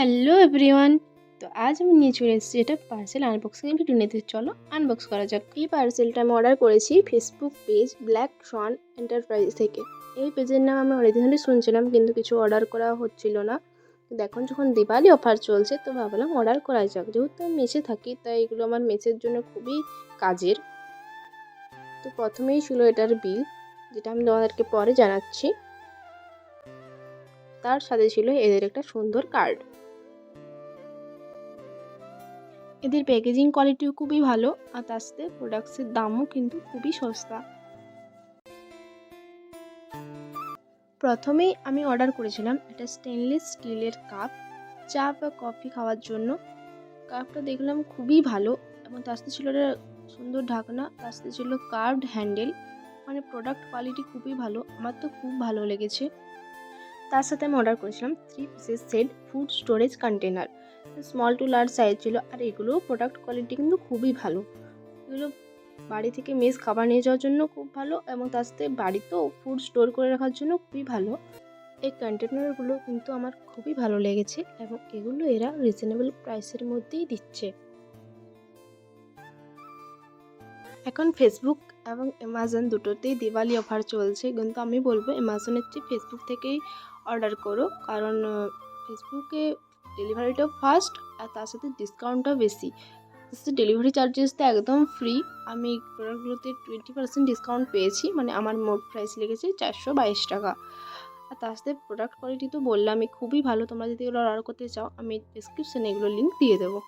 Hello everyone. তো আজ আমি নিয়ে চলে এসেছি এটা পার্সেল আনবক্সিং ভিডিও নিতে। চলো আনবক্স করা যাক। এই পার্সেলটা আমি অর্ডার করেছি ফেসবুক পেজ ব্ল্যাক শন এন্টারপ্রাইজ থেকে। এই পেজের নাম আমি অরিজিনালি শুনছিলাম, কিন্তু কিছু অর্ডার করা হচ্ছিল না। কিন্তু এখন যখন দিওয়ালি অফার চলছে তো ভাবলাম অর্ডার করা যাক। যেহেতু আমি মেসে থাকি তাই এগুলো আমার মেসের জন্য খুবই কাজের। তো প্রথমেই ছিল এটার বিল, যেটা আমি তোমাদেরকে পরে জানাচ্ছি। তার সাথে ছিল এদের একটা সুন্দর কার্ড। এদের প্যাকেজিং কোয়ালিটিও খুবই ভালো, আর তার সাথে প্রোডাক্টসের দামও কিন্তু খুবই সস্তা। প্রথমেই আমি অর্ডার করেছিলাম একটা স্টেনলেস স্টিলের কাপ, চা বা কফি খাওয়ার জন্য। কাপটা দেখলাম খুবই ভালো, এবং তার সাথে ছিল একটা সুন্দর ঢাকনা, তার সাথে ছিল কার্ভড হ্যান্ডেল। মানে প্রোডাক্ট কোয়ালিটি খুবই ভালো, আমার তো খুব ভালো লেগেছে। তার সাথে আমি অর্ডার করেছিলাম 3 পিসের set food storage container. Small to large size ছিল, আর এগুলো প্রোডাক্ট কোয়ালিটি কিন্তু খুবই ভালো। এগুলো বাড়ি থেকে মেস খাবার নিয়ে যাওয়ার জন্য খুব ভালো, এবং তার সাথে বাড়িতেও ফুড স্টোর করে রাখার জন্য খুবই ভালো। এই কন্টেনারগুলো কিন্তু আমার খুবই ভালো লেগেছে, এবং এগুলো এরা রিজনেবল প্রাইসের মধ্যেই দিচ্ছে। এখন ফেসবুক এবং অ্যামাজন দুটোতেই দিওয়ালি অফার চলছে, কিন্তু আমি বলবো অ্যামাজনের চেয়ে ফেসবুক থেকেই অর্ডার করো, কারণ ফেসবুকে ডেলিভারিটাও ফাস্ট, আর তার সাথে ডিসকাউন্টটাও বেশি। ডেলিভারি চার্জেসটা একদম ফ্রি। আমি প্রোডাক্টগুলোতে 20% ডিসকাউন্ট পেয়েছি, মানে আমার মোট প্রাইস লেগেছে 422 টাকা। আর তার সাথে প্রোডাক্ট কোয়ালিটি তো বললামই খুবই ভালো। তোমরা যদি এগুলো অর্ডার করতে চাও আমি ডিসক্রিপশানে এগুলো লিঙ্ক দিয়ে দেবো।